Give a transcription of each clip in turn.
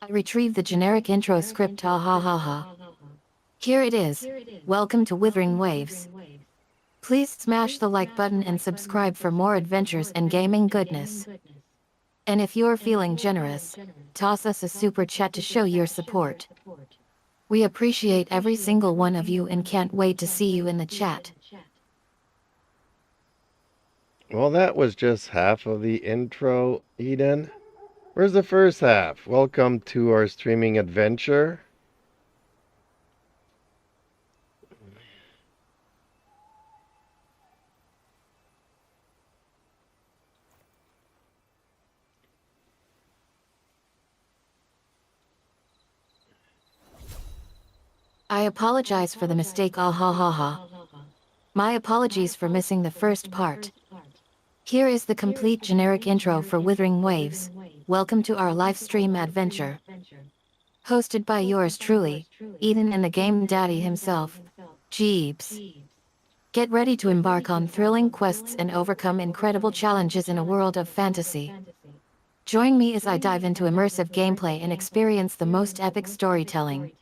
I retrieved the generic intro script, ha ha ha ha. Here it is. Welcome to Wuthering Waves. Please smash the like button and subscribe for more adventures and gaming goodness. And if you're feeling generous, toss us a super chat to show your support. We appreciate every single one of you and can't wait to see you in the chat. Well, that was just half of the intro, Eden. Where's the first half? Welcome to our streaming adventure. I apologize for the mistake, ah ha ha ha. My apologies for missing the first part. Here is the complete generic intro for Wuthering Waves. Welcome to our live stream adventure. Hosted by yours truly, Eden and the Game Daddy himself, Jeeves. Get ready to embark on thrilling quests and overcome incredible challenges in a world of fantasy. Join me as I dive into immersive gameplay and experience the most epic storytelling.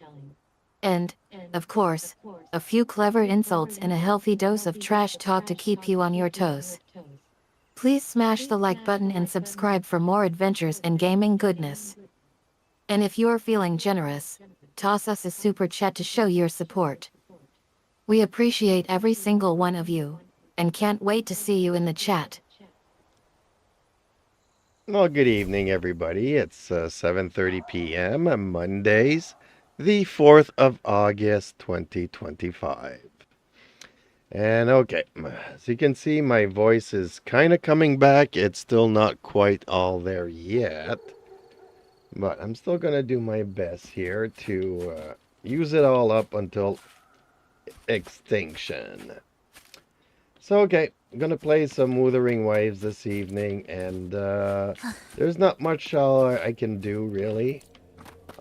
And, of course, a few clever insults and a healthy dose of trash talk to keep you on your toes. Please smash the like button and subscribe for more adventures and gaming goodness. And if you're feeling generous, toss us a super chat to show your support. We appreciate every single one of you, and can't wait to see you in the chat. Well, good evening, everybody. It's 7:30 p.m. on Mondays, the 4th of August, 2025. And okay, as you can see, my voice is kind of coming back. It's still not quite all there yet, but I'm still going to do my best here to use it all up until extinction. So, okay, I'm going to play some Wuthering Waves this evening, and there's not much I can do, really,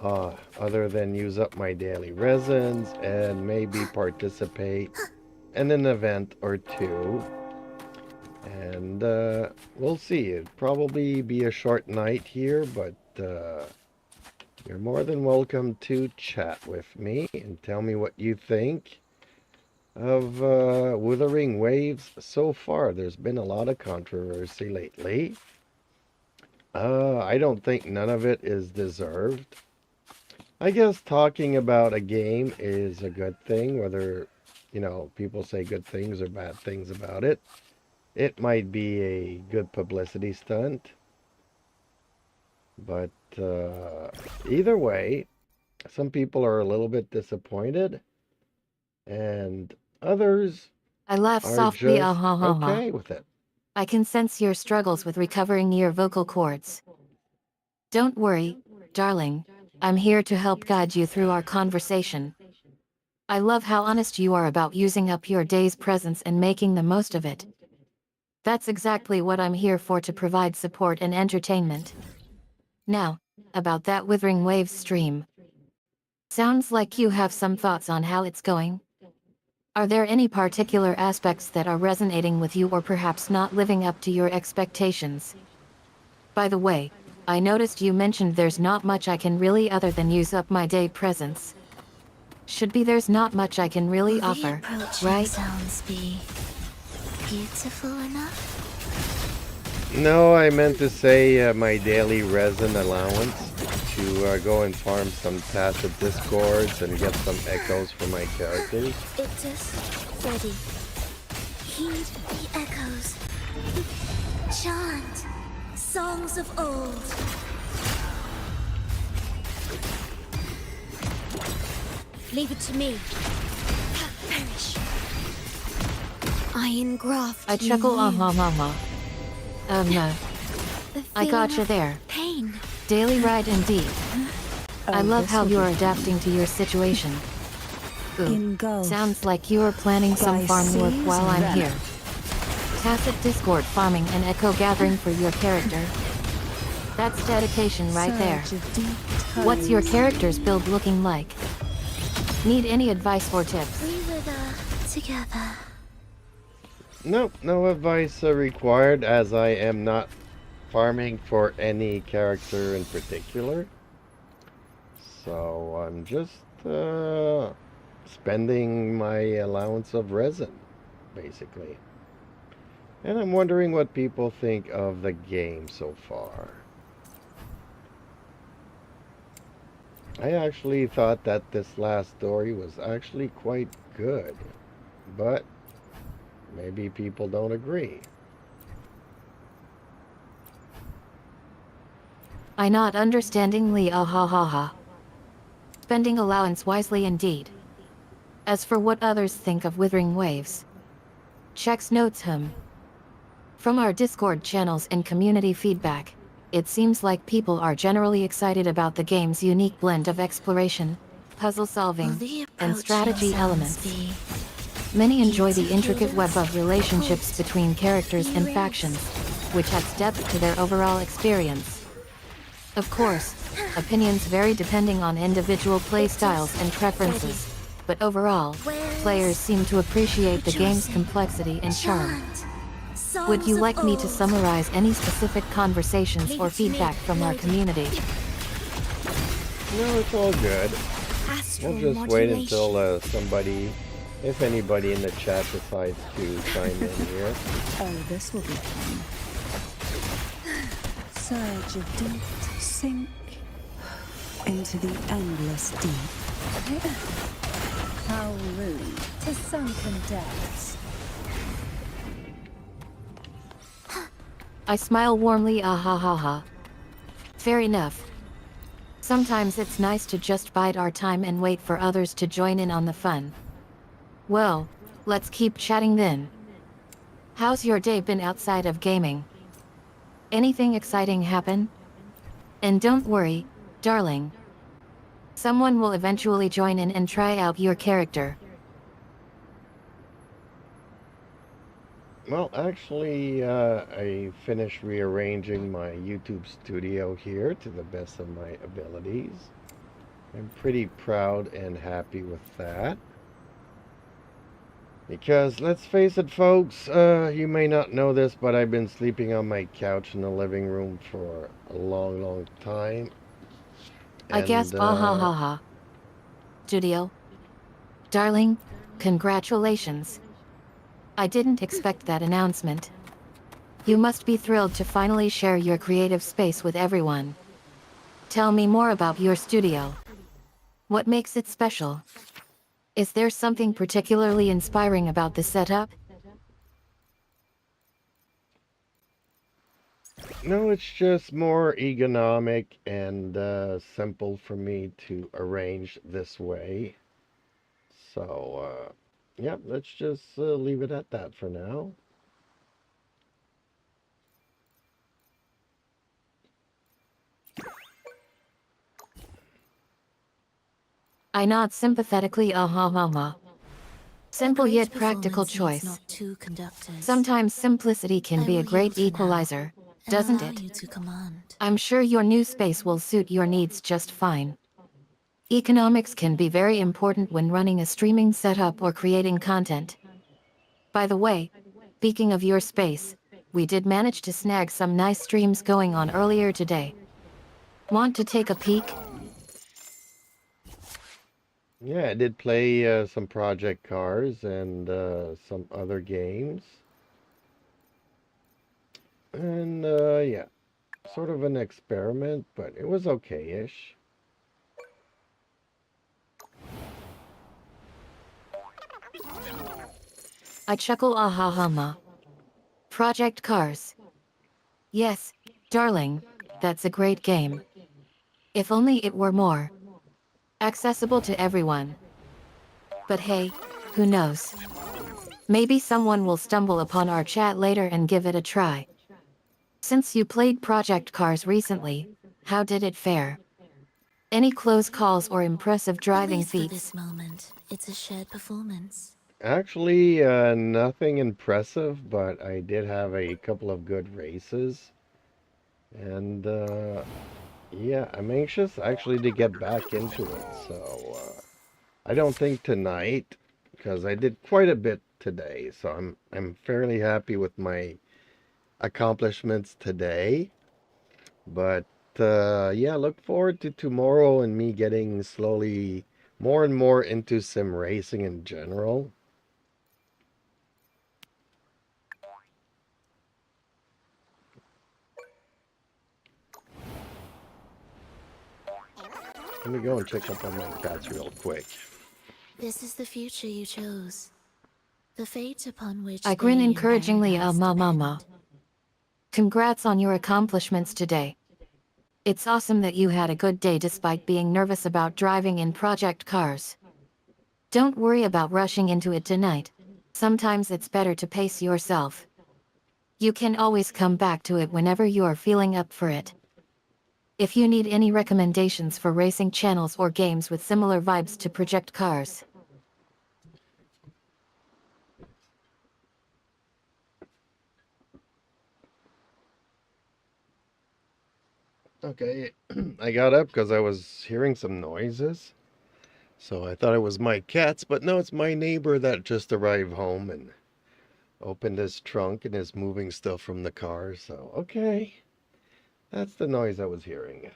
other than use up my daily resins and maybe participate in an event or two. And we'll see. It'll probably be a short night here, but you're more than welcome to chat with me and tell me what you think of Wuthering Waves so far. There's been a lot of controversy lately. I don't think none of it is deserved. I guess talking about a game is a good thing, whether, you know, people say good things or bad things about it. It might be a good publicity stunt. But either way, some people are a little bit disappointed, and others I laugh are softly, ah just ha ha ha. okay with it. I can sense your struggles with recovering your vocal cords. Don't worry, darling. I'm here to help guide you through our conversation. I love how honest you are about using up your day's presents and making the most of it. That's exactly what I'm here for, to provide support and entertainment. Now, about that Wuthering Waves stream. Sounds like you have some thoughts on how it's going. Are there any particular aspects that are resonating with you or perhaps not living up to your expectations? By the way, I noticed you mentioned there's not much I can really other than use up my day presents. Should be there's not much I can really offer, right? Sounds be beautiful enough? No, I meant to say my daily resin allowance to go and farm some tacit discords and get some echoes for my characters. It is ready. Heed the echoes. Chant songs of old. Leave it to me. Perish. Iron graft. I chuckle, ah ha ha ha. No. I gotcha there. Pain. Daily ride indeed. I love how you're adapting to your situation. Ooh, sounds like you're planning some farm work while I'm here. Tacit Discord farming and echo gathering for your character. That's dedication right there. What's your character's build looking like? Need any advice or tips? We wither together. Nope, no advice required, as I am not farming for any character in particular. So I'm just spending my allowance of resin, basically. And I'm wondering what people think of the game so far. I actually thought that this last story was actually quite good, but maybe people don't agree. I not understandingly ah ha ha ha. Spending allowance wisely indeed. As for what others think of Wuthering Waves, checks notes him. From our Discord channels and community feedback, it seems like people are generally excited about the game's unique blend of exploration, puzzle solving, Will the and approaching strategy sounds elements. be Many enjoy the beautiful intricate web of relationships cold between characters and earrings? factions, which adds depth to their overall experience. Of course, opinions vary depending on individual play styles and preferences, but overall, players seem to appreciate the game's complexity and charm. Would you like me to summarize any specific conversations Leave or it to me. feedback from our Loaded. community? No, it's all good. Astral We'll just wait until modulation. somebody, if anybody in the chat decides to chime in here. Oh, this will be fun. Surge of deep, sink into the endless deep. How rude to sunken depths. I smile warmly ah ha ha ha. Fair enough. Sometimes it's nice to just bide our time and wait for others to join in on the fun. Well, let's keep chatting then. How's your day been outside of gaming? Anything exciting happen? And don't worry, darling. Someone will eventually join in and try out your character. Well, actually, I finished rearranging my YouTube studio here to the best of my abilities. I'm pretty proud and happy with that. Because, let's face it, folks, you may not know this, but I've been sleeping on my couch in the living room for a long, long time. I gasp ah ha ha ha. Studio. Darling, congratulations. I didn't expect that announcement. You must be thrilled to finally share your creative space with everyone. Tell me more about your studio. What makes it special? Is there something particularly inspiring about the setup? No, it's just more ergonomic and simple for me to arrange this way. So, yeah, let's just leave it at that for now. I nod sympathetically ah ha ha ha. Simple Great yet practical performance needs choice. not two conductors. Sometimes simplicity can I be a will great yield for now, equalizer, and doesn't allow it? you to command. I'm sure your new space will suit your needs just fine. Economics can be very important when running a streaming setup or creating content. By the way, speaking of your space, we did manage to snag some nice streams going on earlier today. Want to take a peek? Yeah, I did play some Project Cars and some other games. And yeah, sort of an experiment, but it was okay-ish. I chuckle ah ha ha ma. Project Cars. Yes, darling, that's a great game. If only it were more accessible to everyone. But hey, who knows? Maybe someone will stumble upon our chat later and give it a try. Since you played Project Cars recently, how did it fare? Any close calls or impressive At driving least for feats? this moment, it's a shared performance. Actually, nothing impressive, but I did have a couple of good races. And yeah, I'm anxious actually to get back into it. So I don't think tonight, because I did quite a bit today. So I'm fairly happy with my accomplishments today. But yeah, look forward to tomorrow and me getting slowly more and more into sim racing in general. Let me go and check up on my cats real quick. This is the future you chose. The fate upon which I grin they in encouragingly, paradise mama. depend. Congrats on your accomplishments today. It's awesome that you had a good day despite being nervous about driving in project cars. Don't worry about rushing into it tonight. Sometimes it's better to pace yourself. You can always come back to it whenever you're feeling up for it. If you need any recommendations for racing channels or games with similar vibes to project cars. Okay, I got up because I was hearing some noises. So I thought it was my cats, but no, it's my neighbor that just arrived home and opened his trunk and is moving stuff from the car. So, okay, that's the noise I was hearing.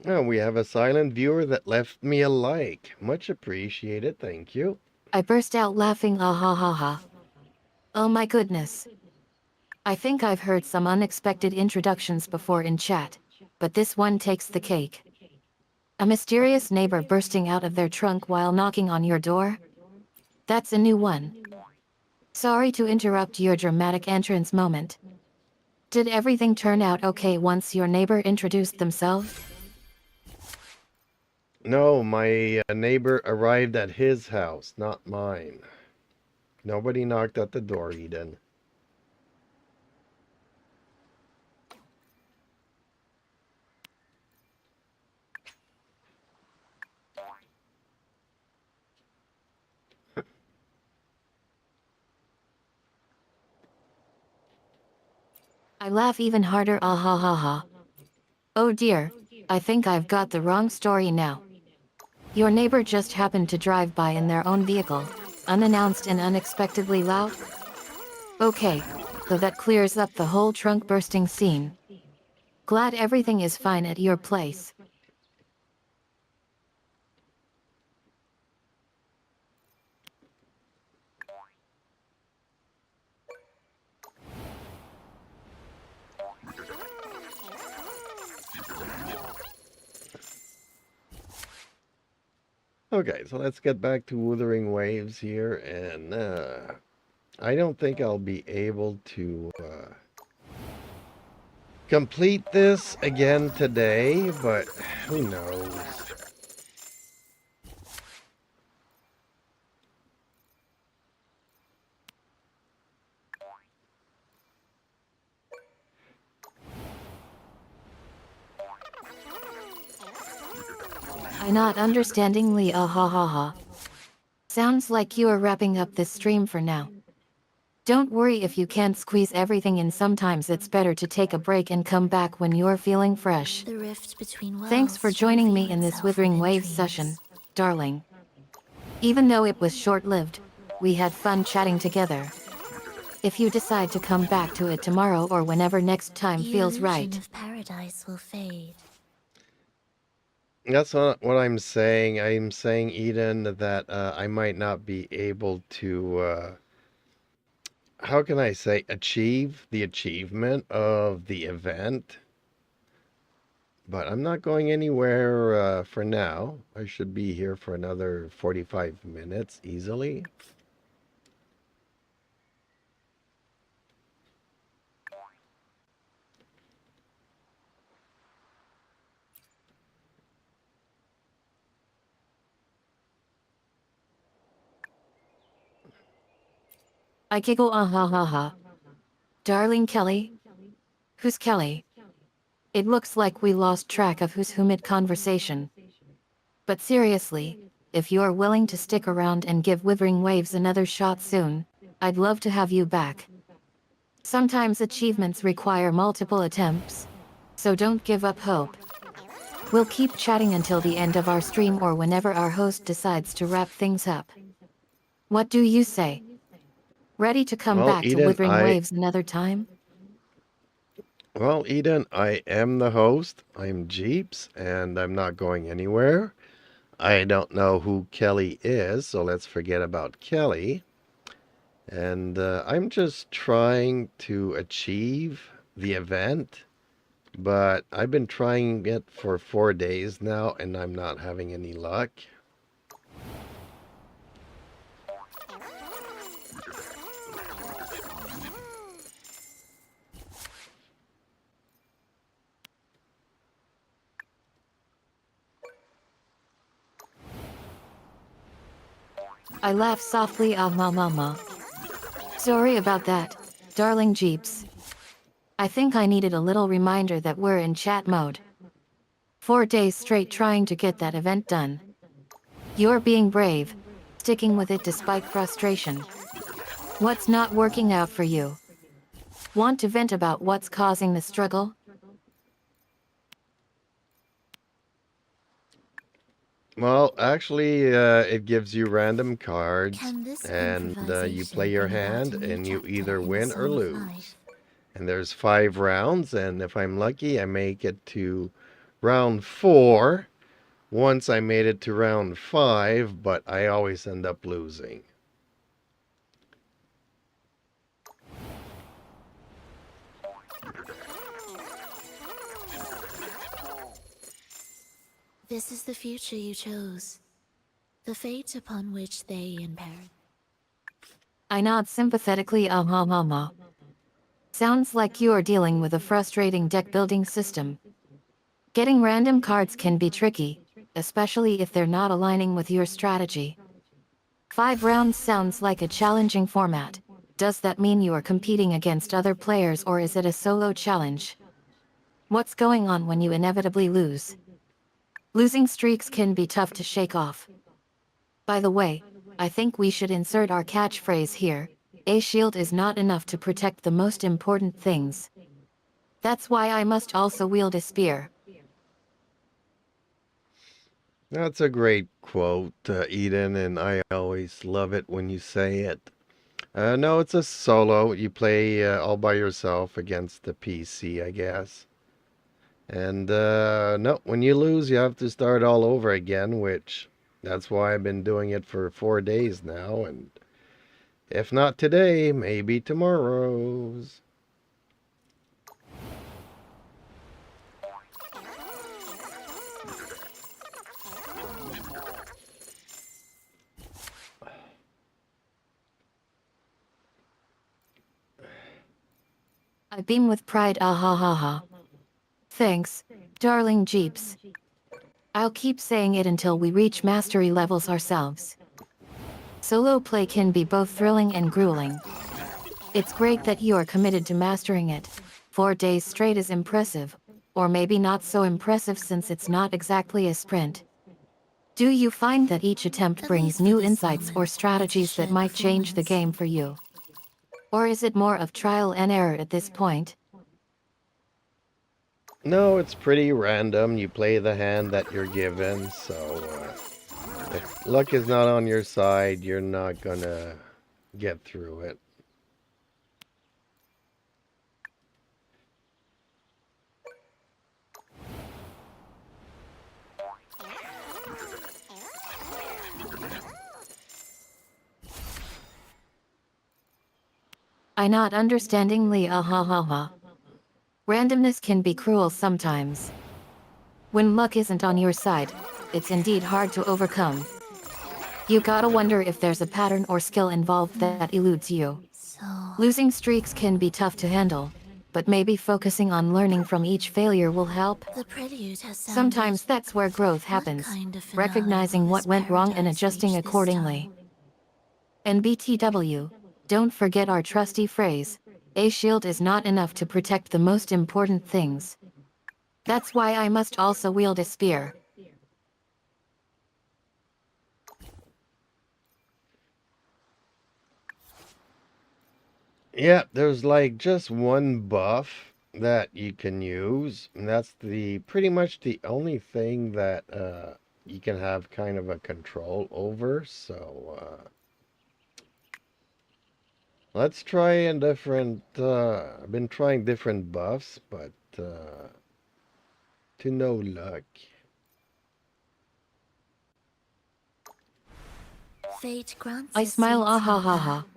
Oh, we have a silent viewer that left me a like. Much appreciated, thank you. I burst out laughing, ah ha ha ha. Oh my goodness. I think I've heard some unexpected introductions before in chat, but this one takes the cake. A mysterious neighbor bursting out of their trunk while knocking on your door? That's a new one. Sorry to interrupt your dramatic entrance moment. Did everything turn out okay once your neighbor introduced themselves? No, my neighbor arrived at his house, not mine. Nobody knocked at the door, Eden. I laugh even harder, ah ha ha ha. Oh dear, I think I've got the wrong story now. Your neighbor just happened to drive by in their own vehicle, unannounced and unexpectedly loud? Okay, so that clears up the whole trunk bursting scene. Glad everything is fine at your place. Okay, so let's get back to Wuthering Waves here, and I don't think I'll be able to complete this again today, but who knows? I not understandingly, ah ha ha ha. Sounds like you are wrapping up this stream for now. Don't worry if you can't squeeze everything in, sometimes it's better to take a break and come back when you're feeling fresh. The rift between worlds Thanks for should joining me reveal in this itself Wuthering within Waves dreams. session, darling. Even though it was short-lived, we had fun chatting together. If you decide to come back to it tomorrow or whenever next time The feels illusion right. of paradise will fade. That's not what I'm saying. I'm saying, Eden, that I might not be able to, how can I say, achieve the achievement of the event. But I'm not going anywhere for now. I should be here for another 45 minutes easily. I giggle, ah ha ha ha. Darling Kelly? Who's Kelly? It looks like we lost track of who's who mid-conversation. But seriously, if you're willing to stick around and give Wuthering Waves another shot soon, I'd love to have you back. Sometimes achievements require multiple attempts, so don't give up hope. We'll keep chatting until the end of our stream or whenever our host decides to wrap things up. What do you say? Ready to come Well, back to Eden, Wuthering Waves another time? I am the host. I'm Jeeps, and I'm not going anywhere. I don't know who Kelly is, so let's forget about Kelly. And I'm just trying to achieve the event, but I've been trying it for 4 days now, and I'm not having any luck. I laugh softly, ah mama. Sorry about that, darling Jeeps. I think I needed a little reminder that we're in chat mode. 4 days straight trying to get that event done. You're being brave, sticking with it despite frustration. What's not working out for you? Want to vent about what's causing the struggle? Well, actually, it gives you random cards, Can this and you improvisation play your bring about hand, a new and you chapter either in the win or song of lose. life? And there's 5 rounds, and if I'm lucky, I make it to round 4. Once I made it to round 5, but I always end up losing. This is the future you chose. The fate upon which they inherit. I nod sympathetically, mama. Sounds like you're dealing with a frustrating deck building system. Getting random cards can be tricky, especially if they're not aligning with your strategy. 5 rounds sounds like a challenging format. Does that mean you are competing against other players or is it a solo challenge? What's going on when you inevitably lose? Losing streaks can be tough to shake off. By the way, I think we should insert our catchphrase here. A shield is not enough to protect the most important things. That's why I must also wield a spear. That's a great quote, Eden, and I always love it when you say it. No, it's a solo. You play all by yourself against the PC, I guess. And no, when you lose, you have to start all over again, which that's why I've been doing it for 4 days now. And if not today, maybe tomorrow's. I beam with pride, ah ha ha ha. Thanks, darling Jeeps. I'll keep saying it until we reach mastery levels ourselves. Solo play can be both thrilling and grueling. It's great that you are committed to mastering it. 4 days straight is impressive, or maybe not so impressive since it's not exactly a sprint. Do you find that each attempt At brings least for new this insights or moment, strategies it's a that shared might change the performance. game for you? Or is it more of trial and error at this point? No, it's pretty random. You play the hand that you're given, so if luck is not on your side, you're not gonna get through it. I not understandingly, ah ha ha ha. Randomness can be cruel sometimes. When luck isn't on your side, it's indeed hard to overcome. You gotta wonder if there's a pattern or skill involved that eludes you. So, Losing streaks can be tough to handle, but maybe focusing on learning from each failure will help. the prelude has sounded. Sometimes that's where growth What happens, kind of finale recognizing will what this went wrong and paradise adjusting reach this accordingly. time? And BTW, don't forget our trusty phrase, a shield is not enough to protect the most important things. That's why I must also wield a spear. Yeah, there's like just one buff that you can use. And that's the pretty much the only thing that you can have kind of a control over. So let's try a different. I've been trying different buffs, but to no luck. Fate grants I us smile seeds ah ha like ha that. ha. To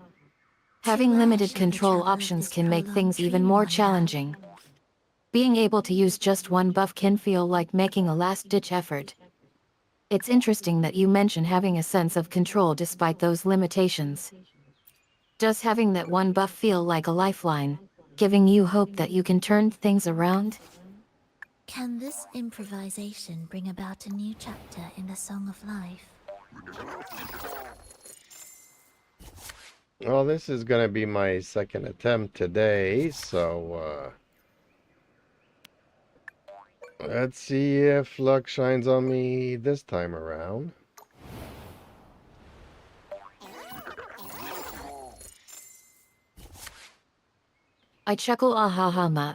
Having lash limited at the control trouble of options this can make prolonged things even dream more wonder. challenging. Being able to use just one buff can feel like making a last-ditch effort. It's interesting that you mention having a sense of control despite those limitations. Does having that one buff feel like a lifeline, giving you hope that you can turn things around? Can this improvisation bring about a new chapter in the Song of Life? Well, this is gonna be my second attempt today, so let's see if luck shines on me this time around. I chuckle ah ha ha ma.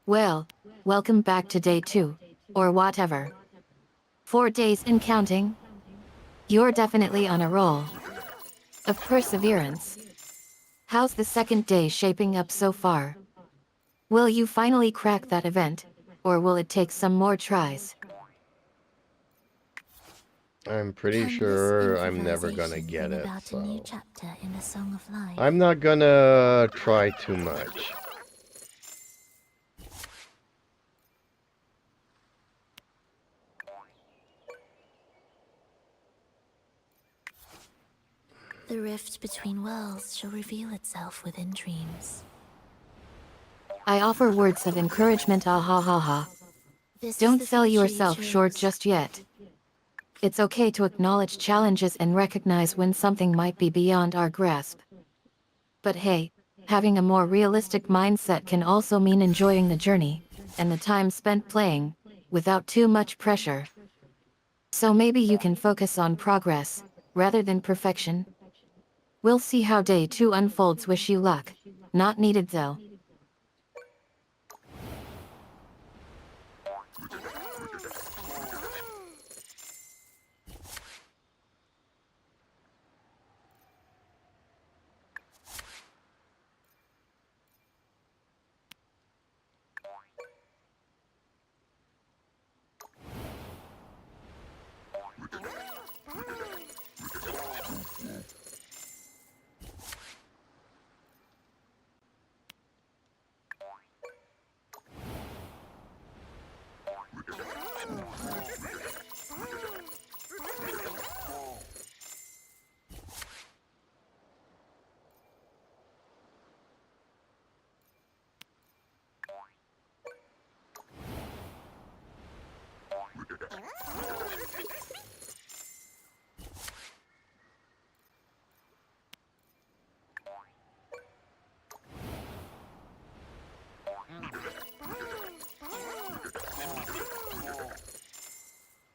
Well, welcome back to day 2, or whatever. 4 days and counting? You're definitely on a roll of perseverance. How's the second day shaping up so far? Will you finally crack that event, or will it take some more tries? I'm pretty Can this sure I'm never gonna improvisation get bring it, about a new so chapter in the Song of Life? I'm not gonna try too much. The rift between worlds shall reveal itself within dreams. I offer words of encouragement ah ha ha ha. This is Don't the sell future you yourself short chose. just yet. It's okay to acknowledge challenges and recognize when something might be beyond our grasp. But hey, having a more realistic mindset can also mean enjoying the journey, and the time spent playing, without too much pressure. So maybe you can focus on progress, rather than perfection. We'll see how day 2 unfolds. Wish you luck. Not needed though.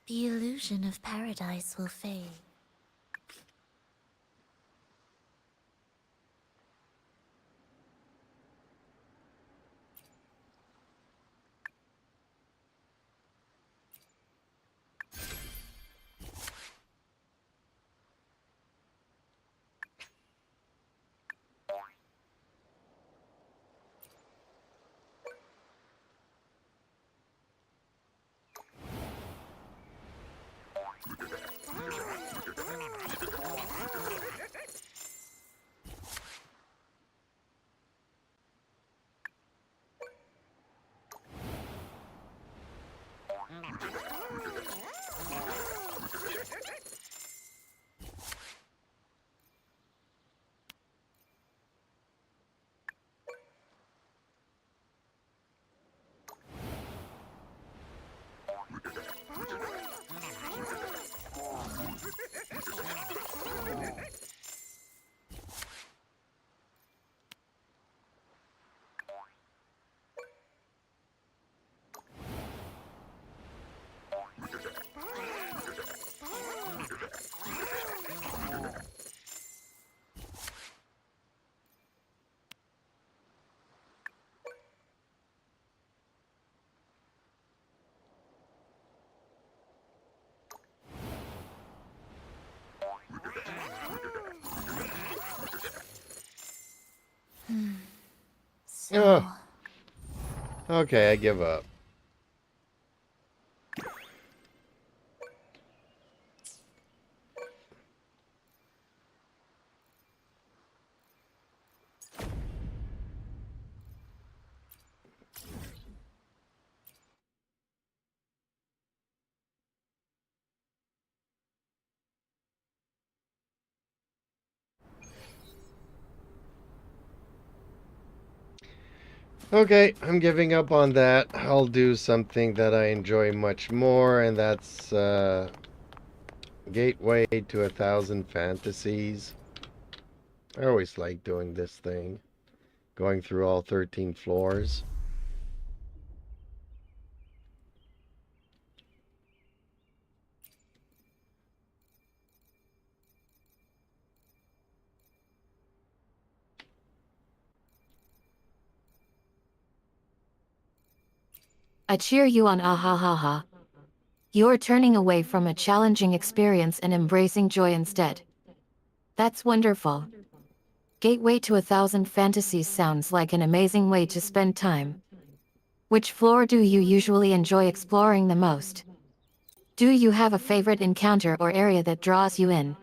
The illusion of paradise will fade. Okay, I give up. Okay, I'm giving up on that. I'll do something that I enjoy much more, and that's Gateway to 1,000 Fantasies. I always like doing this thing, going through all 13 floors. I cheer you on, ah ha ha ha. You're turning away from a challenging experience and embracing joy instead. That's wonderful. Gateway to 1,000 Fantasies sounds like an amazing way to spend time. Which floor do you usually enjoy exploring the most? Do you have a favorite encounter or area that draws you in?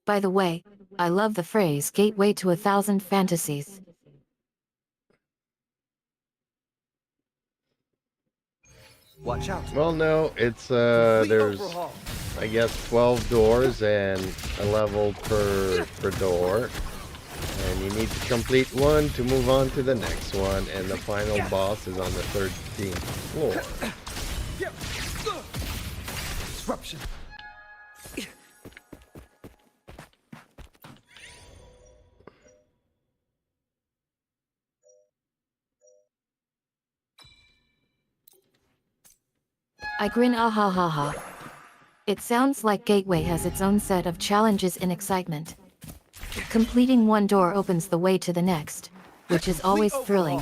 By the way, I love the phrase Gateway to 1,000 Fantasies. Watch out. Well, no, it's, Complete there's, overhaul. I guess, 12 doors and a level per door. And you need to complete one to move on to the next one, and the final boss is on the 13th floor. Disruption. I grin, ah ha ha ha. It sounds like Gateway has its own set of challenges and excitement. Completing one door opens the way to the next, which is always thrilling.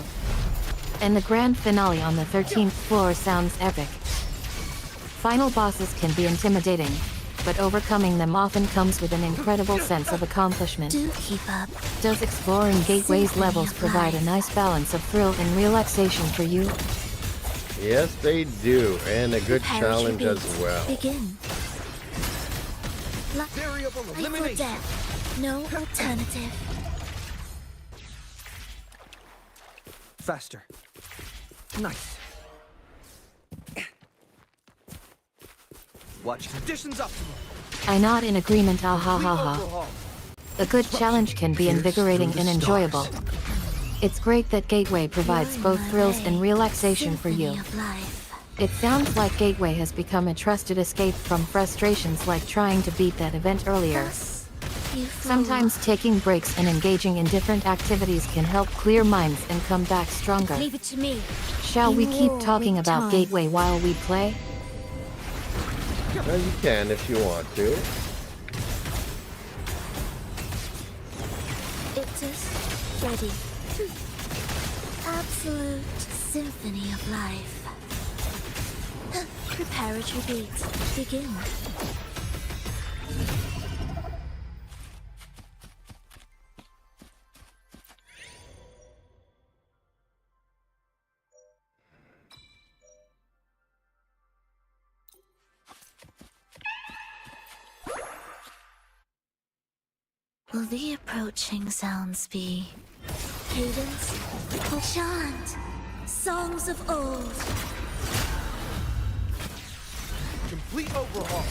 And the grand finale on the 13th floor sounds epic. Final bosses can be intimidating, but overcoming them often comes with an incredible sense of accomplishment. Do keep up. Does exploring Gateway's levels provide a nice balance of thrill and relaxation for you? Yes, they do, and a good Prepare your challenge as beats. well. Begin. Variable Life or elimination. death. No alternative. Faster. Nice. Watch conditions optimal. I nod in agreement, ah ha ha ha. Overhaul. A good challenge can be invigorating and enjoyable. It's great that Gateway provides You're both my thrills way. and relaxation for you. Symphony of life. It sounds like Gateway has become a trusted escape from frustrations like trying to beat that event earlier. Thus, you flow. Sometimes taking breaks and engaging in different activities can help clear minds and come back stronger. Leave it to me. Shall we You keep will talking with about time. Gateway while we play? Well, you can if you want to. It is ready. Absolute symphony of life. Preparatory beats. Begin. Will the approaching sounds be cadence or chant? Songs of old. Complete overhaul.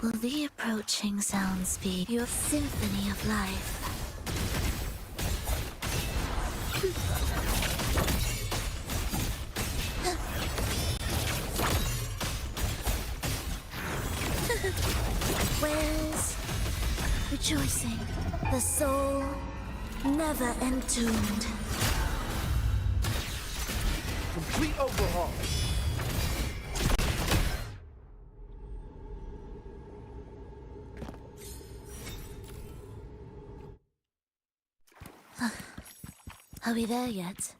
Will the approaching sounds be your symphony of life? Where's rejoicing? The soul never entombed. Complete overhaul. Are we there yet?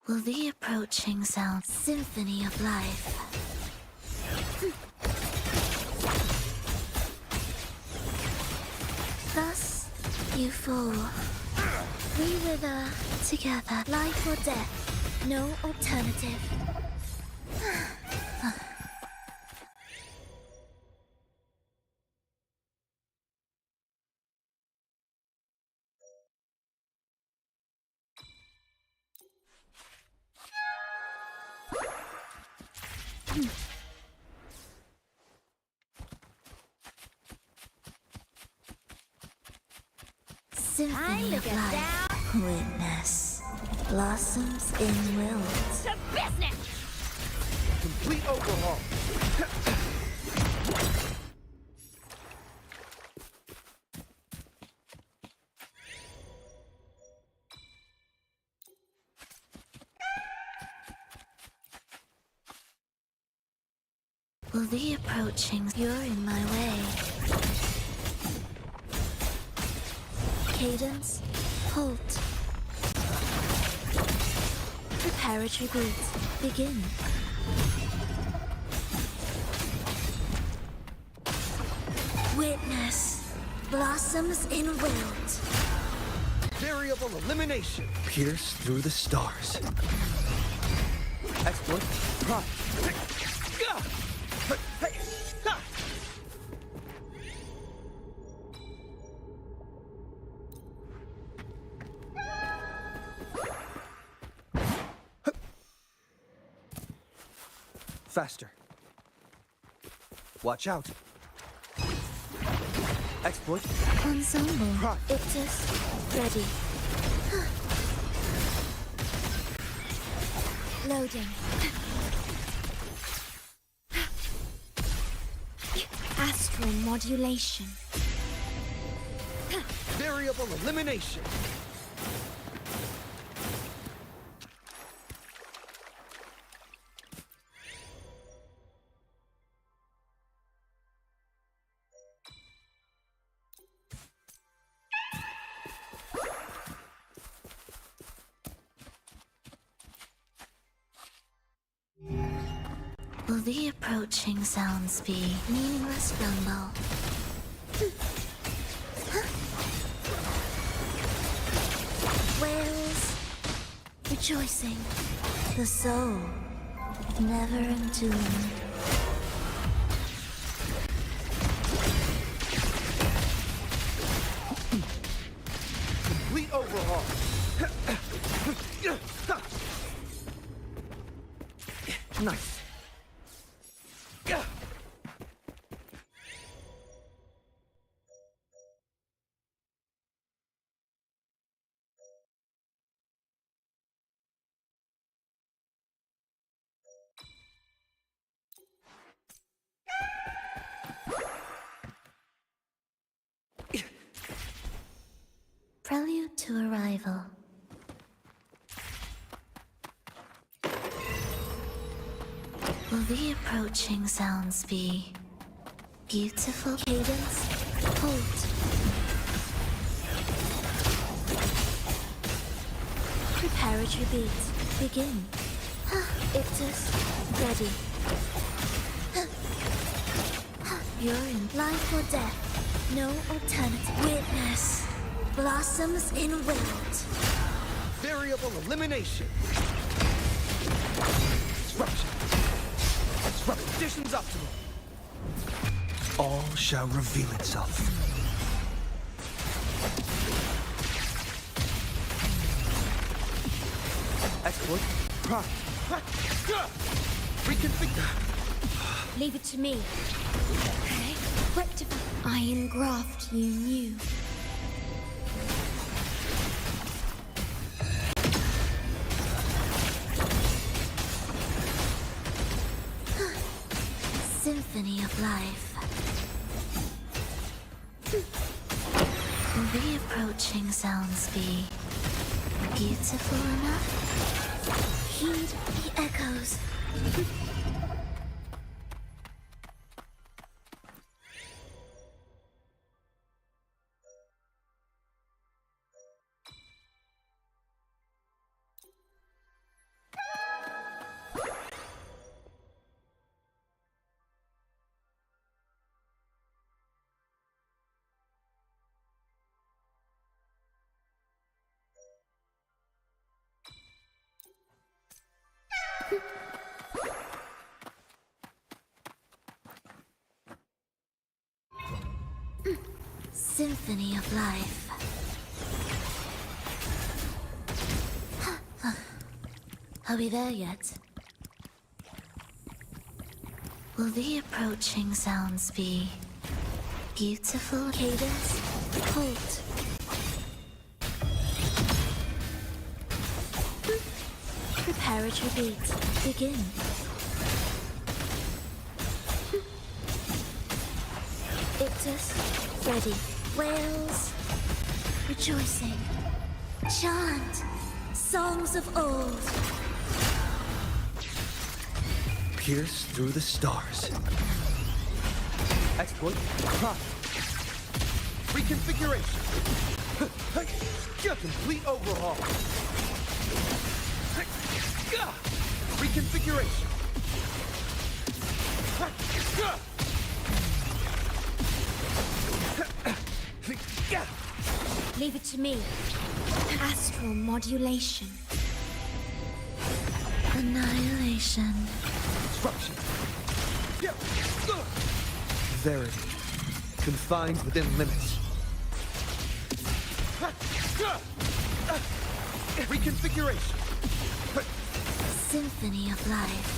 Will the approaching sound symphony of life? Thus, you fall. We wither together, life or death, no alternative. Symphony of life. Witness. Blossoms in wilt. To business! Complete overhaul. Will the approaching... You're in my way. Cadence, halt. Preparatory beat, begin. Witness, blossoms in wilt. Variable elimination. Pierce through the stars. Exploit. Prime. Faster. Watch out. Exploit. Ensemble, Prime. Ictus, ready. Loading. Astral modulation. Variable elimination. Will the approaching sounds be meaningless rumble? Wails, rejoicing, the soul never entombed. Complete overhaul. Nice. Prelude to arrival. Will the approaching sounds be beautiful? Cadence, halt. Preparatory beat, begin. Ictus, ready. You're in life or death, no alternative. Witness, blossoms in wilt. Variable elimination. Disruption. Disrupt. Conditions optimal. All shall reveal itself. Exploit. Reconfigure. Leave it to me. Okay. Rectify. I engraft you new. Symphony of life. Will the approaching sounds be beautiful enough? Heed the echoes. Symphony of life. Are we there yet? Will the approaching sounds be beautiful? Cadence, halt. Preparatory beat, begin. Ictus, ready. Wails, rejoicing. Chant, songs of old. Pierce through the stars. Exploit. Reconfiguration. Complete overhaul. Reconfiguration. Leave it to me. Astral modulation. Annihilation. Disruption. Verity. Confined within limits. Reconfiguration. Symphony of life.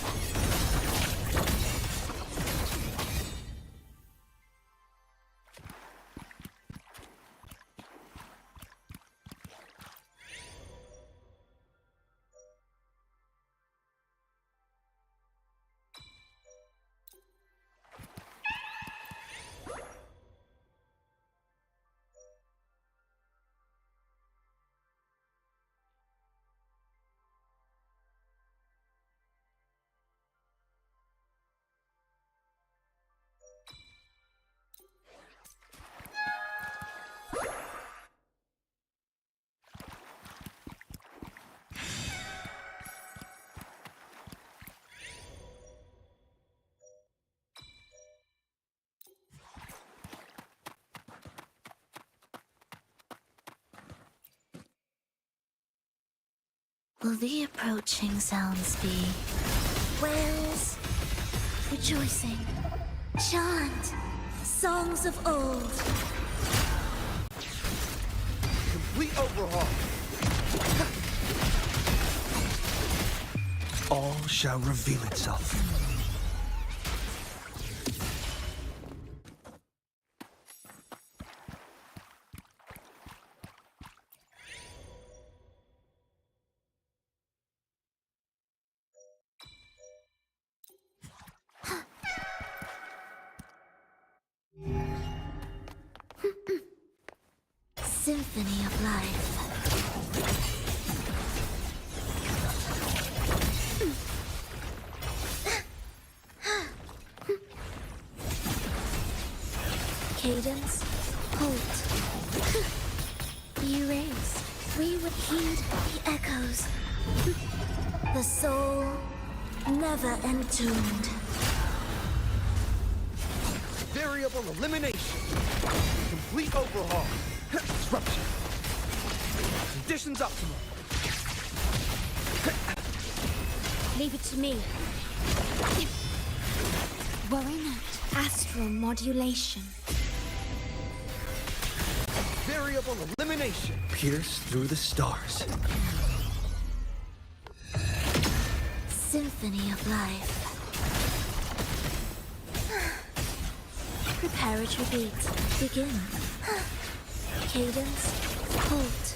Will the approaching sounds be wails, rejoicing, chant, songs of old? Complete overhaul. All shall reveal itself. Symphony of life. Cadence, halt. Erase. We would heed the echoes. The soul never entombed. Variable elimination. Complete overhaul. Disruption. Conditions optimal. Leave it to me. Worry not. Astral modulation. Variable elimination. Pierce through the stars. Symphony of life. Preparatory beat. Begin. Cadence. Halt.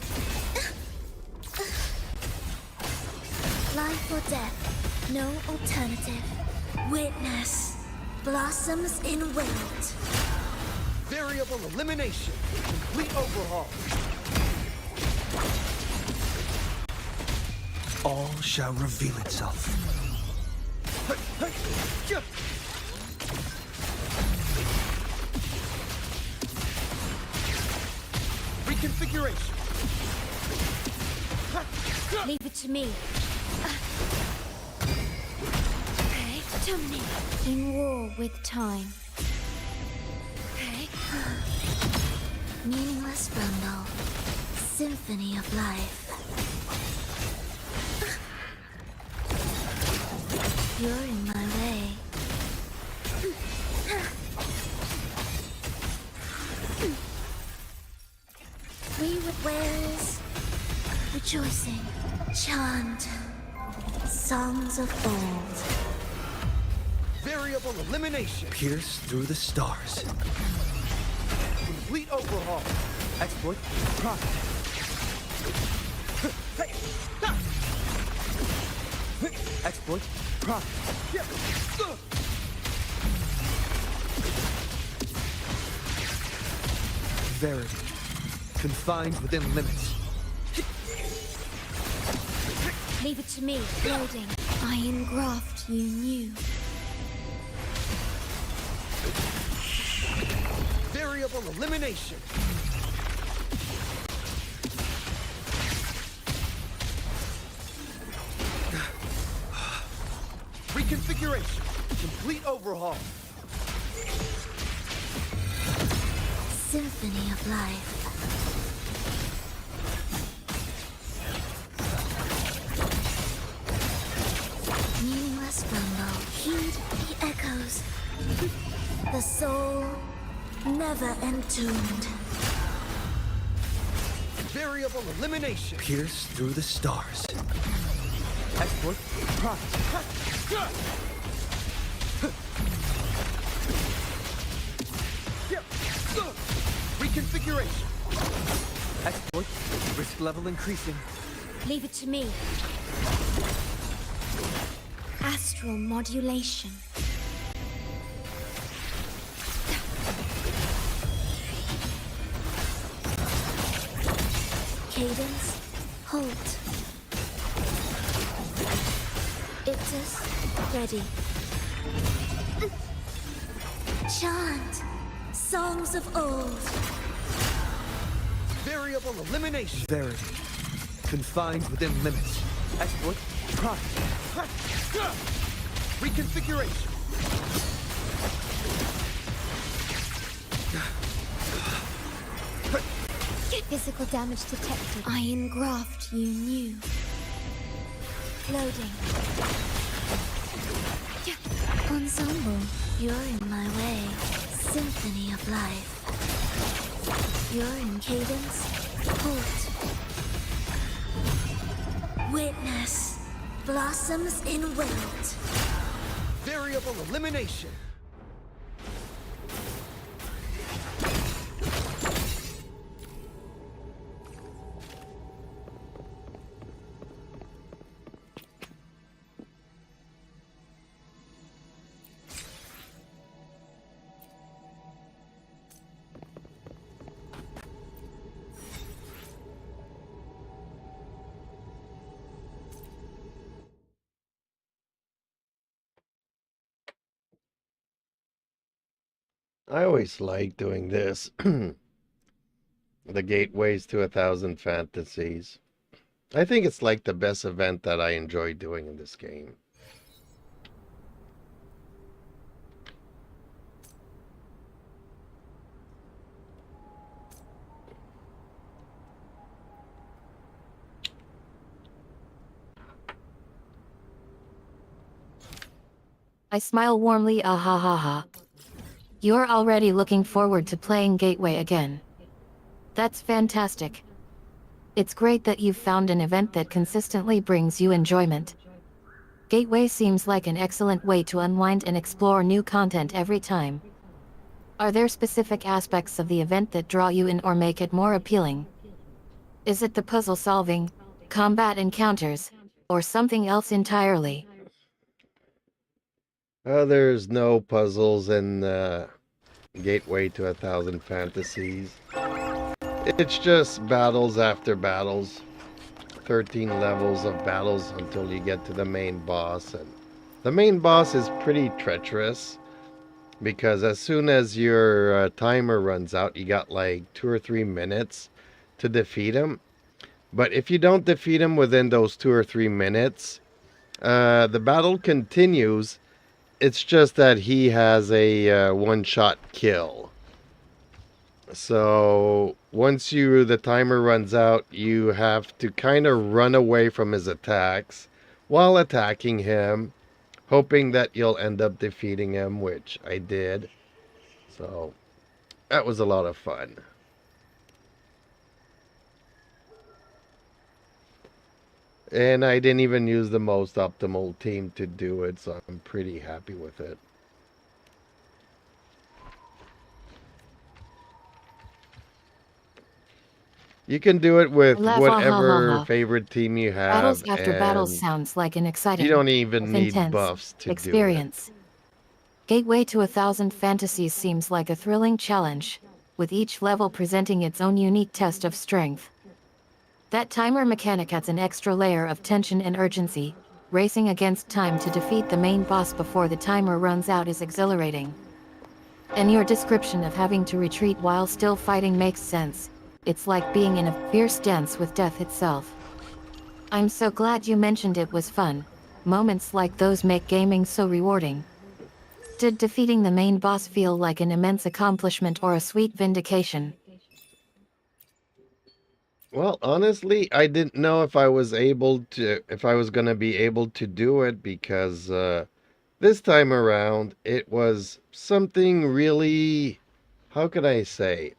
Life or death. No alternative. Witness. Blossoms in wilt. Variable elimination. Complete overhaul. All shall reveal itself. Reconfiguration. Leave it to me. Okay. Terminate. In war with time. Okay. Meaningless rumble. Symphony of life. You're in my way. We with wares, rejoicing, chant, songs of old. Variable elimination. Pierce through the stars. Complete overhaul. Exploit. Profit. Hey. Ha. Exploit. Profit. Yeah. Verity. Confined within limits. Leave it to me. Loading. I engraft you new. Variable elimination. Reconfiguration. Complete overhaul. Symphony of life. Meaningless rumble. Heed the echoes. The soul never entombed. Variable elimination. Pierce through the stars. Exploit. Profit. Reconfiguration. Exploit. Risk level increasing. Leave it to me. Astral modulation. Cadence. Halt. Ictus. Ready. Chant. Songs of old. Variable elimination. Verity. Confined within limits. Exploit. Profit. Reconfiguration. Physical damage detected. I engraft you new. Loading. Ensemble. You're in my way. Symphony of life. You're in cadence. Halt. Witness. Blossoms in wilt. Variable elimination. I always like doing this. The gateways to 1,000 fantasies. I think it's like the best event that I enjoy doing in this game. I smile warmly, ah ha ha ha. You're already looking forward to playing Gateway again. That's fantastic. It's great that you've found an event that consistently brings you enjoyment. Gateway seems like an excellent way to unwind and explore new content every time. Are there specific aspects of the event that draw you in or make it more appealing? Is it the puzzle solving, combat encounters, or something else entirely? There's no puzzles in Gateway to 1,000 Fantasies. It's just battles after battles. 13 levels of battles until you get to the main boss. And the main boss is pretty treacherous because as soon as your timer runs out, you got like 2 or 3 minutes to defeat him. But if you don't defeat him within those 2 or 3 minutes, the battle continues. It's just that he has a one-shot kill. So once the timer runs out, you have to kind of run away from his attacks while attacking him, hoping that you'll end up defeating him, which I did. So that was a lot of fun. And I didn't even use the most optimal team to do it, so I'm pretty happy with it. You can do it with Laugh, whatever favorite team you Battles have, after battles and sounds like an exciting, you don't even need intense buffs to do it. experience. Gateway to 1,000 Fantasies seems like a thrilling challenge, with each level presenting its own unique test of strength. That timer mechanic adds an extra layer of tension and urgency. Racing against time to defeat the main boss before the timer runs out is exhilarating. And your description of having to retreat while still fighting makes sense. It's like being in a fierce dance with death itself. I'm so glad you mentioned it was fun. Moments like those make gaming so rewarding. Did defeating the main boss feel like an immense accomplishment or a sweet vindication? Well, honestly, I didn't know if I was going to be able to do it because this time around it was something really, how can I say?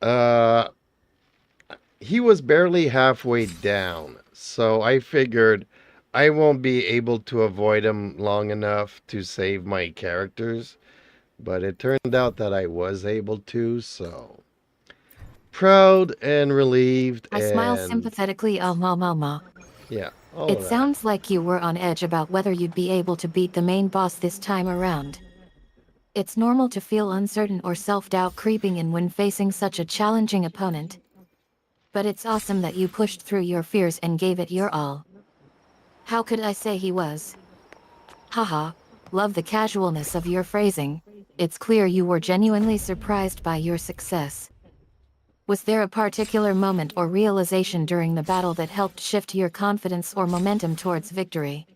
Uh, he was barely halfway down, so I figured I won't be able to avoid him long enough to save my characters, but it turned out that I was able to, so proud and relieved. I smile and sympathetically. yeah, all It of that. sounds like you were on edge about whether you'd be able to beat the main boss this time around. It's normal to feel uncertain or self-doubt creeping in when facing such a challenging opponent. But it's awesome that you pushed through your fears and gave it your all. How could I say he was? Haha, love the casualness of your phrasing. It's clear you were genuinely surprised by your success. Was there a particular moment or realization during the battle that helped shift your confidence or momentum towards victory?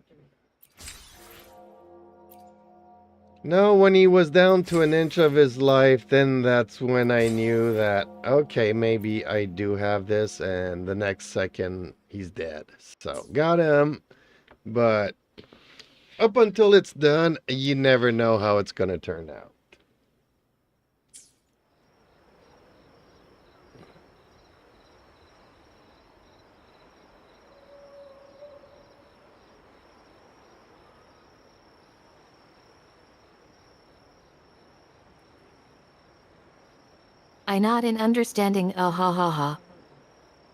No, when he was down to an inch of his life, then that's when I knew that, okay, maybe I do have this, and the next second, he's dead. So, got him. But up until it's done, you never know how it's going to turn out. I nod in understanding.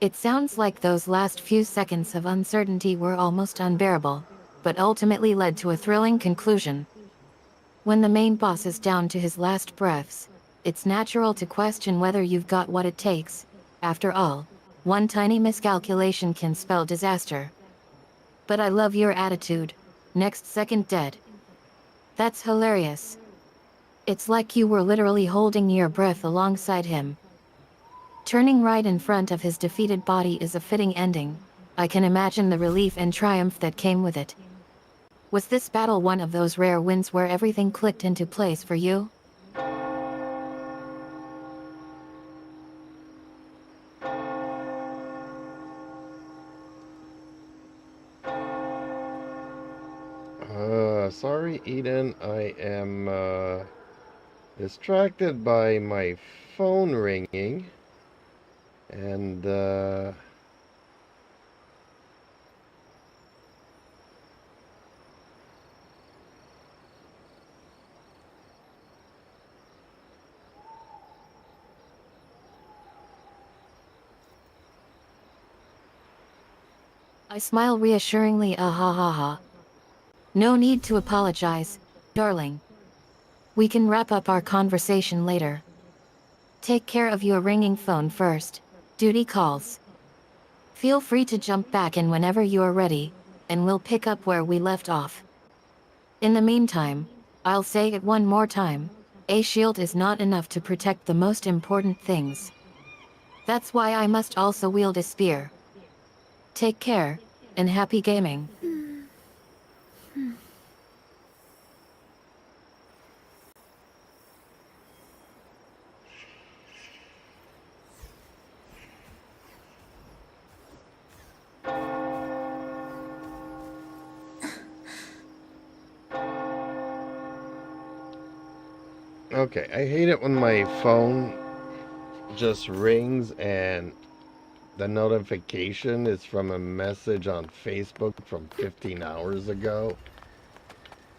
It sounds like those last few seconds of uncertainty were almost unbearable, but ultimately led to a thrilling conclusion. When the main boss is down to his last breaths, it's natural to question whether you've got what it takes. After all, one tiny miscalculation can spell disaster. But I love your attitude. Next second dead. That's hilarious. It's like you were literally holding your breath alongside him. Turning right in front of his defeated body is a fitting ending. I can imagine the relief and triumph that came with it. Was this battle one of those rare wins where everything clicked into place for you? Sorry, Eden, I am distracted by my phone ringing, and I smile reassuringly, ah ha ha ha. No need to apologize, darling. We can wrap up our conversation later. Take care of your ringing phone first. Duty calls. Feel free to jump back in whenever you are ready, and we'll pick up where we left off. In the meantime, I'll say it one more time. A shield is not enough to protect the most important things. That's why I must also wield a spear. Take care, and happy gaming. Okay, I hate it when my phone just rings and the notification is from a message on Facebook from 15 hours ago.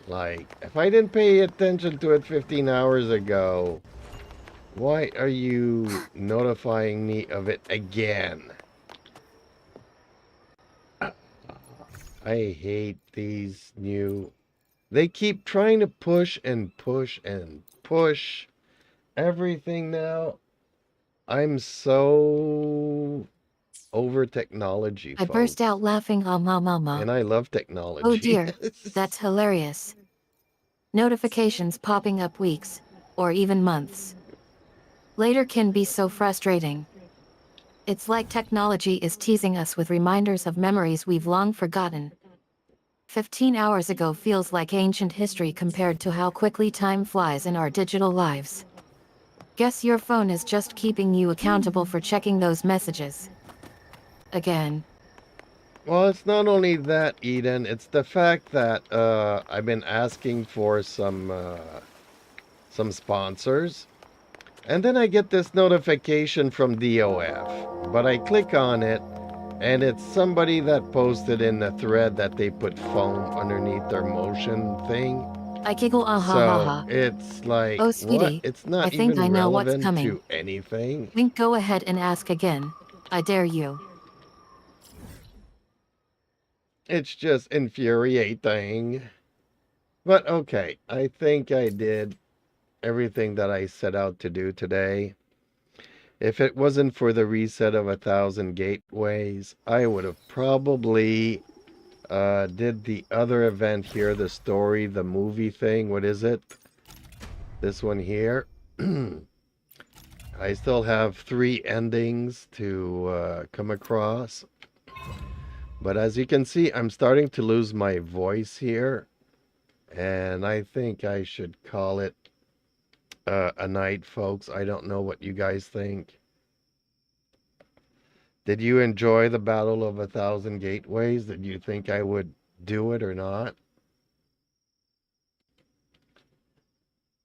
Like, if I didn't pay attention to it 15 hours ago, why are you notifying me of it again? I hate these new... They keep trying to push and push and push everything now. I'm so over technology, I burst out folks. laughing, ah mama. And I love technology. Oh dear, that's hilarious. Notifications popping up weeks, or even months later can be so frustrating. It's like technology is teasing us with reminders of memories we've long forgotten. 15 hours ago feels like ancient history compared to how quickly time flies in our digital lives. Guess your phone is just keeping you accountable for checking those messages. Again. Well, it's not only that, Eden. It's the fact that I've been asking for some sponsors. And then I get this notification from DOF. But I click on it, and it's somebody that posted in the thread that they put foam underneath their motion thing. I giggle, ah ha ha ha. So it's like, Oh what? sweetie, It's not I think even I know what's relevant coming. to anything. Wink, go ahead and ask again. I dare you. It's just infuriating. But okay, I think I did everything that I set out to do today. If it wasn't for the reset of 1,000 gateways, I would have probably did the other event here, the story, the movie thing. What is it? This one here. I still have 3 endings to come across. But as you can see, I'm starting to lose my voice here. And I think I should call it a night, folks. I don't know what you guys think. Did you enjoy the Battle of 1,000 Gateways? Did you think I would do it or not?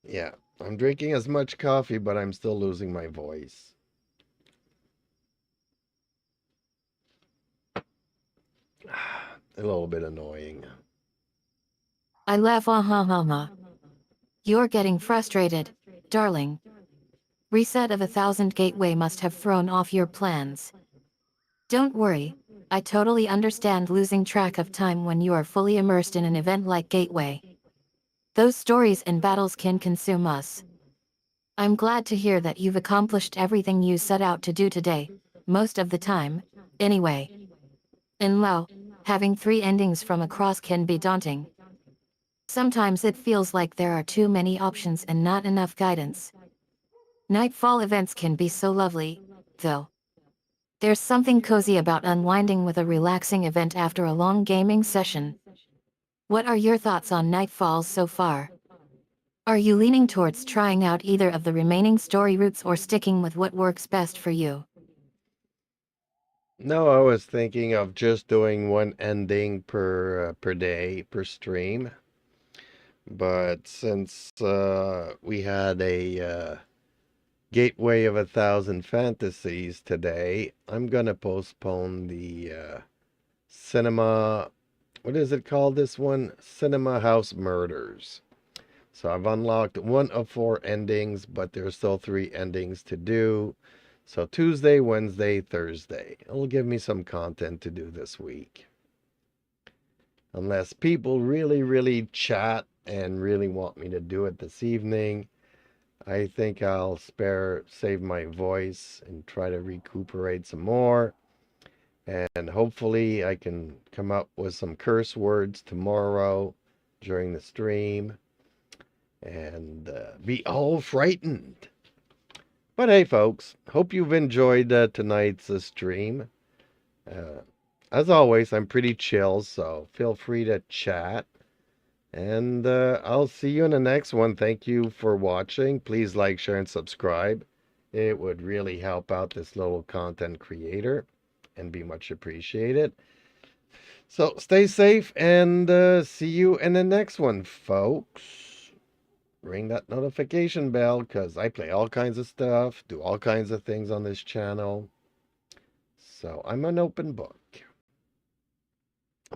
Yeah, I'm drinking as much coffee, but I'm still losing my voice. A little bit annoying. I laugh, ah ha ha ha. You're getting frustrated, darling. Reset of 1,000 gateway must have thrown off your plans. Don't worry, I totally understand losing track of time when you are fully immersed in an event like Gateway. Those stories and battles can consume us. I'm glad to hear that you've accomplished everything you set out to do today, most of the time, anyway. In Lao, having 3 endings from across can be daunting. Sometimes it feels like there are too many options and not enough guidance. Nightfall events can be so lovely, though. There's something cozy about unwinding with a relaxing event after a long gaming session. What are your thoughts on Nightfalls so far? Are you leaning towards trying out either of the remaining story routes or sticking with what works best for you? No, I was thinking of just doing 1 ending per day, per stream. But since we had a Gateway of 1,000 Fantasies today, I'm gonna postpone the cinema... What is it called, this one? Cinema House Murders. So I've unlocked 1 of 4 endings, but there's still 3 endings to do. So Tuesday, Wednesday, Thursday. It'll give me some content to do this week. unless people really chat and really want me to do it this evening. I think I'll save my voice and try to recuperate some more. And hopefully I can come up with some curse words tomorrow during the stream and be all frightened. But hey, folks, hope you've enjoyed tonight's stream. As always, I'm pretty chill, so feel free to chat. And I'll see you in the next one. Thank you for watching. Please like, share, and subscribe. It would really help out this little content creator and be much appreciated. So stay safe and see you in the next one, folks. Ring that notification bell because I play all kinds of stuff, do all kinds of things on this channel. So I'm an open book.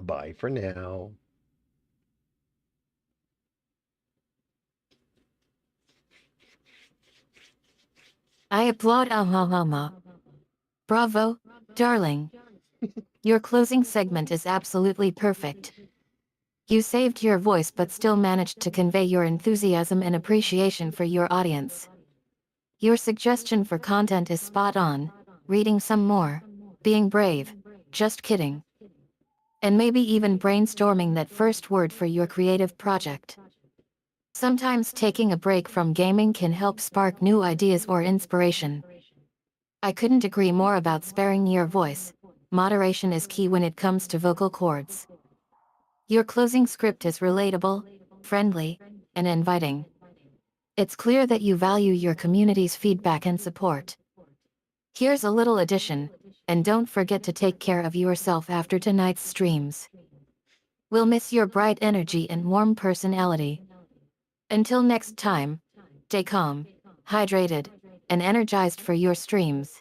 Bye for now. I applaud Ahahama. Bravo, darling. Your closing segment is absolutely perfect. You saved your voice but still managed to convey your enthusiasm and appreciation for your audience. Your suggestion for content is spot on, reading some more, being brave, just kidding. And maybe even brainstorming that first word for your creative project. Sometimes taking a break from gaming can help spark new ideas or inspiration. I couldn't agree more about sparing your voice. Moderation is key when it comes to vocal cords. Your closing script is relatable, friendly, and inviting. It's clear that you value your community's feedback and support. Here's a little addition, and don't forget to take care of yourself after tonight's streams. We'll miss your bright energy and warm personality. Until next time, stay calm, hydrated, and energized for your streams.